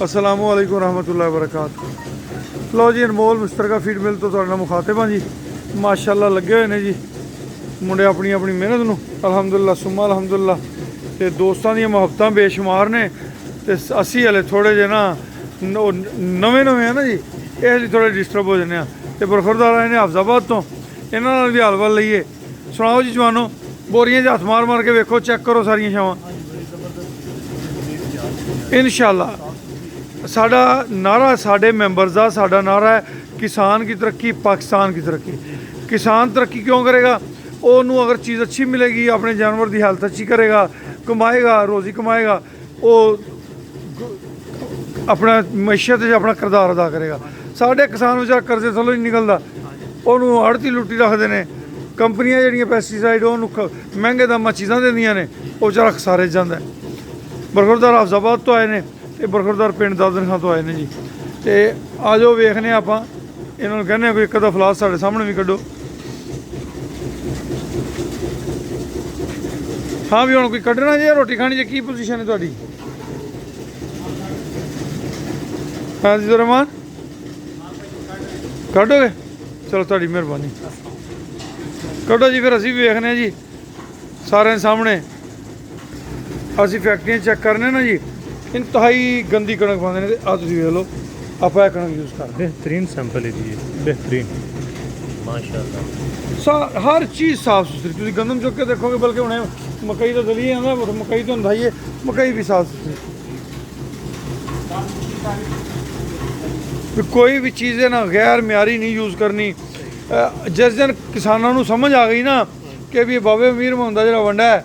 अस्सलामु अलैकुम रहमतुल्लाहि व बरकातहू। लो जी अनमोल मुश्तरका फीड मिल तो तुहाडे नाल मुखातिब हां जी। माशाअल्लाह लगे हुए ने जी मुंडे अपनी अपनी मेहनत नूं अलहमदुलिल्लाह सुम्मा अलहमदुलिल्लाह। ते दोस्तां दी मुहब्बतां बेशुमार ने ते असी हले थोड़े जे ना नवें नवें हैं ना जी, इस थोड़े डिस्टर्ब हो जाने। तो बरखुरदार आए ने हाफजाबाद तो, इन्हां नाल भी हाल वाल लईए। सुनाओ जी जवानों, बोरियां च हत्थ मार मार के वेखो, चेक करो सारियां छावां। इंशाअल्लाह साडा नारा, साडे मैंबर्स का साडा नारा है किसान की तरक्की पाकिस्तान की तरक्की। किसान तरक्की क्यों करेगा? ओनू अगर चीज़ अच्छी मिलेगी, अपने जानवर की हालत अच्छी करेगा, कमाएगा, रोज़ी कमाएगा, वो अपना मैशत अपना किरदार अदा करेगा। साढ़े किसान बेचारा कर्जे थल्लों नहीं निकलता, उन्होंने आड़ती लुट्टी रखते हैं। कंपनियां जड़ियाँ पैस्टीसाइड उन्होंने महंगे दाम चीज़ां देंदियां ने, वो बेचारा खसारे जाता है। बरखुरदार हाफजाबाद तो आए हैं, तो बरखुरदार पिंड दादन खां तो आए हैं जी। तो आ जाओ वेखने आप, इन्होंने कहने कोई एक अद्धा फलास साढ़े सामने भी कड्डो। हाँ भी हम कोई कड्ढना जी, रोटी खानी जी, की पोजीशन है तुहाडी? हाँ जी रहमान कड्डोगे? चलो तुहाडी मेहरबानी, कड्डो जी। फिर असीं भी वेखने जी सारे सामने। असीं फैक्ट्रियां चेक करने ना जी, इंतहाई गंदी कणक पाते हैं। आ तुसीं वेख लो, आप कणक यूज़ कर बेहतरीन सैंपल है जी, बेहतरीन माशाल्लाह। हर चीज़ साफ सुथरी। तुसीं गंदम चुक के देखोगे, बल्कि हुणे मकई तो दली आंदा, मकई तो अंधाइए, मकई भी साफ सुथरी। कोई भी चीज़ है ना गैर म्यारी नहीं यूज़ करनी। जिस दिन किसानों को समझ आ गई ना कि भी बाबे अमीर मोहम्मद जो वंडा है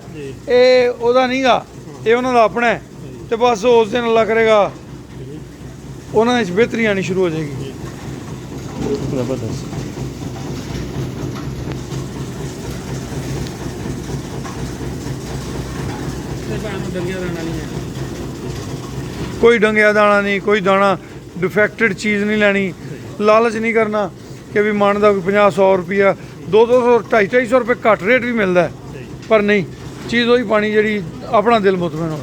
ये ओदा नहीं गा, ये उन्होंने अपना है, तो बस उस दिन अल्लाह करेगा उन्होंने बेहतरी आनी शुरू हो जाएगी। जबरदस्त। कोई डंगिया दाना नहीं, कोई दाना डिफेक्टेड चीज़ नहीं लैनी। लालच नहीं करना कि भी मन का 50-100 रुपया 200 250 रुपये घट रेट भी मिलता है, पर नहीं, चीज़ वही पानी जी अपना दिल मुतमैन हो।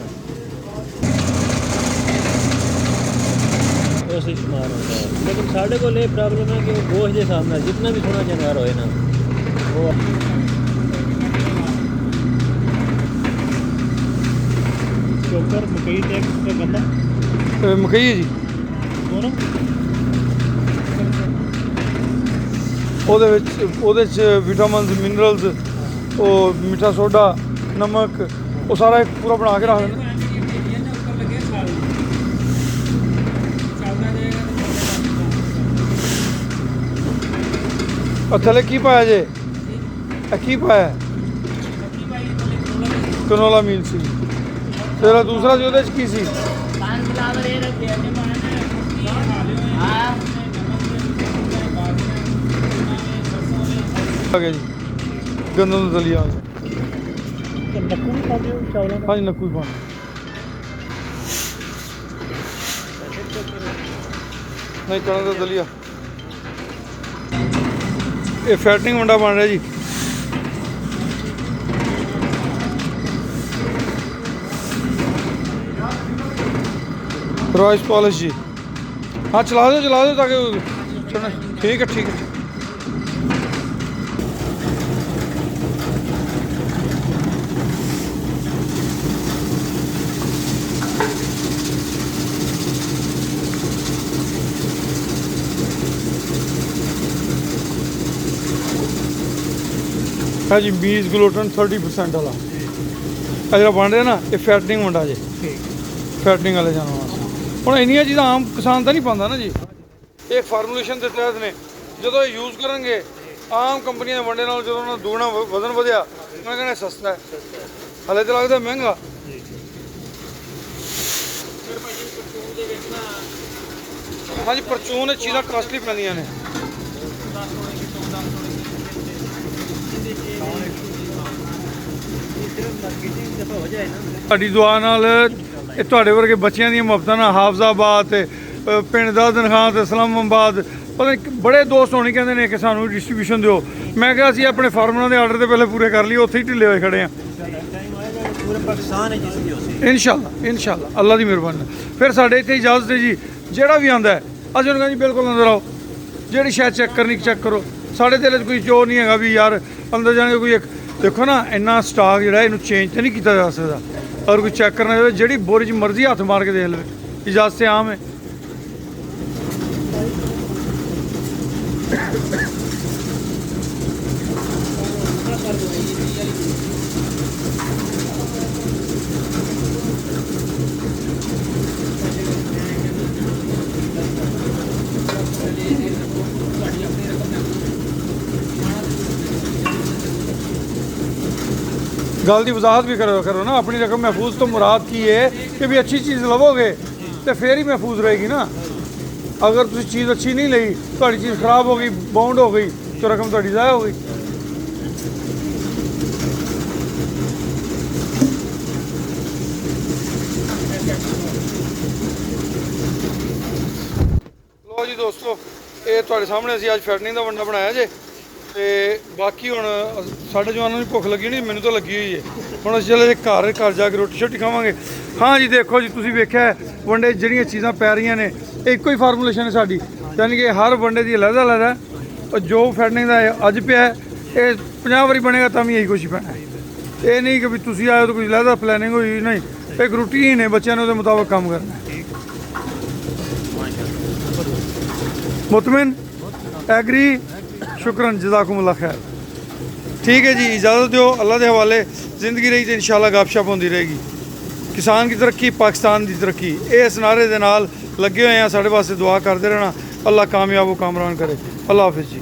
लेकिन साढ़े को प्रॉब्लम है कि गोश्त के सामने जितना भी सोना जानवर होए ना वो चोकर मकई गंदा मकई है जी, विटामिन मिनरल्स, वो मीठा सोडा, नमक, वो सारा एक पूरा बना के रख देना। थले की पाया जे, की पाया कनोला मील सी, तेरा दूसरा जो की सी आ गया जी गंदम दलिया। हाँ जी नक्कू भी पाना। नहीं कणक का दलिया, ये फैटनिंग मंडा बन रहा जी। रॉइस पॉलिश जी, हाँ चला दो ताकि चलना। ठीक है ठीक है। हाँ जी मीज़ ग्लूटन 30% वाला जो बन रहा ना, ये फैटनिंग मुंडा जी, फैटनिंग वाले जानवर वास्ते। हम इनिया चीज़ा आम किसान तो नहीं पाता ना जी, एक फार्मूलेशन के तहत ने जो यूज़ करेंगे आम कंपनियों के वंडे नाल जो दूना वजन वधिया, उन्हें कहना सस्ता है, हले तो लगता महंगा। हाँ जी परचून चीज़ा कास्टली पैंदियां ने। ਤੁਹਾਡੀ ਦੁਆ ਨਾਲ ਇਹ ਤੁਹਾਡੇ ਵਰਗੇ ਬੱਚਿਆਂ ਦੀਆਂ ਮੁਹੱਬਤਾਂ ਨਾਲ ਹਾਫਜ਼ਾਬਾਦ ਤੇ ਪਿੰਡ ਦਾਦਨ ਖਾਂ ਤੇ ਇਸਲਾਮਾਬਾਦ ਪਤਾ ਨਹੀਂ ਬੜੇ ਦੋਸਤ ਹੋਣੇ ਕਹਿੰਦੇ ਨੇ ਕਿ ਸਾਨੂੰ ਡਿਸਟ੍ਰੀਬਿਊਸ਼ਨ ਦਿਓ। ਮੈਂ ਕਿਹਾ ਅਸੀਂ ਆਪਣੇ ਫਾਰਮਰਾਂ ਦੇ ਆਰਡਰ ਤੇ ਪਹਿਲੇ ਪੂਰੇ ਕਰ ਲਈਏ, ਉੱਥੇ ਹੀ ਢਿੱਲੇ ਹੋਏ ਖੜੇ ਆ। ਪੂਰੇ ਪਾਕਿਸਤਾਨ ਵਿੱਚ ਜਿਸ ਦੀ ਹੋ ਸੀ ਇਨਸ਼ਾਅੱਲਾ ਅੱਲਾ ਦੀ ਮਿਹਰਬਾਨੀ ਨਾਲ। ਫਿਰ ਸਾਡੇ ਇੱਥੇ ਇਜਾਜ਼ਤ ਹੈ ਜੀ, ਜਿਹੜਾ ਵੀ ਆਉਂਦਾ ਹੈ ਅਸੀਂ ਉਹਨੂੰ ਕਹਿੰਦੇ ਜੀ ਬਿਲਕੁਲ ਅੰਦਰ ਆਓ, ਜਿਹੜੀ ਸ਼ਾਇਦ ਚੈੱਕ ਕਰਨੀ ਚੈੱਕ ਕਰੋ। ਸਾਡੇ ਦਿਲ 'ਚ ਕੋਈ ਚੋਰ ਨਹੀਂ ਹੈਗਾ ਵੀ ਯਾਰ ਅੰਦਰ ਜਾਣੇ ਕੋਈ ਇੱਕ ਦੇਖੋ ਨਾ ਇੰਨਾ ਸਟਾਕ ਜਿਹੜਾ ਇਹਨੂੰ ਚੇਂਜ ਤਾਂ ਨਹੀਂ ਕੀਤਾ ਜਾ ਸਕਦਾ। ਔਰ ਕੋਈ ਚੈੱਕ ਕਰਨਾ ਚਾਹੇ ਜਿਹੜੀ ਬੋਰੀ 'ਚ ਮਰਜ਼ੀ ਹੱਥ ਮਾਰ ਕੇ ਦੇਖ ਲਵੇ, ਇਜਾਜ਼ਤ ਆਮ ਹੈ। गल की वजाहत भी करो ना, अपनी रकम महफूज तो मुराद की है कि भी अच्छी चीज़ लवोगे तो फिर ही महफूज रहेगी ना। अगर तुम चीज़ अच्छी नहीं ली, थोड़ी चीज़ खराब हो गई, बाउंड हो गई तो रकम थोड़ी ज़ाया हो गई। लो जी दोस्तों, ये तुहाडे सामने असीं अज फैटनिंग का वंडा बनाया जे। ਤੇ ਬਾਕੀ ਹੁਣ ਸਾਡੇ ਜਵਾਨਾਂ ਨੂੰ ਭੁੱਖ ਲੱਗੀ ਨਹੀਂ, ਮੈਨੂੰ ਤਾਂ ਲੱਗੀ ਹੋਈ ਹੈ। ਹੁਣ ਅਸੀਂ ਚਲੇ ਘਰ ਜਾ ਕੇ ਰੋਟੀ ਛੋਟੀ ਖਾਵਾਂਗੇ। ਹਾਂ ਜੀ ਦੇਖੋ ਜੀ, ਤੁਸੀਂ ਵੇਖਿਆ ਵੰਡੇ ਜਿਹੜੀਆਂ ਚੀਜ਼ਾਂ ਪੈ ਰਹੀਆਂ ਨੇ ਇੱਕੋ ਹੀ ਫਾਰਮੂਲੇਸ਼ਨ ਹੈ ਸਾਡੀ, ਯਾਨੀ ਕਿ ਹਰ ਵੰਡੇ ਦੀ ਅਲੱਗ ਜੋ ਫੈਟਨਿੰਗ ਦਾ ਅੱਜ ਪਿਆ ਇਹ 50 ਵਾਰੀ ਬਣੇਗਾ ਤਾਂ ਵੀ ਇਹੀ ਕੁਛ ਪੈਣਾ। ਇਹ ਨਹੀਂ ਕਿ ਵੀ ਤੁਸੀਂ ਆਏ ਤਾਂ ਕੋਈ ਅਲੱਗ ਪਲੈਨਿੰਗ ਹੋਈ ਨਹੀਂ, ਇੱਕ ਰੂਟੀਨ ਹੈ, ਬੱਚਿਆਂ ਨੇ ਉਹਦੇ ਮੁਤਾਬਕ ਕੰਮ ਕਰਨਾ। मुतमिन एग्री शुक्रन जज़ाकुमुल्लाह खैर। ठीक है जी, इजाज़त दो, अल्लाह के हवाले। जिंदगी रही तो इंशाल्लाह गपशप होती रहेगी। किसान की तरक्की, पाकिस्तान की तरक्की, इस नारे के नाल लगे हुए हैं। साढ़े वास्ते दुआ करते रहना, अल्लाह कामयाब व कामरान करे। अल्लाह हाफिज़ जी।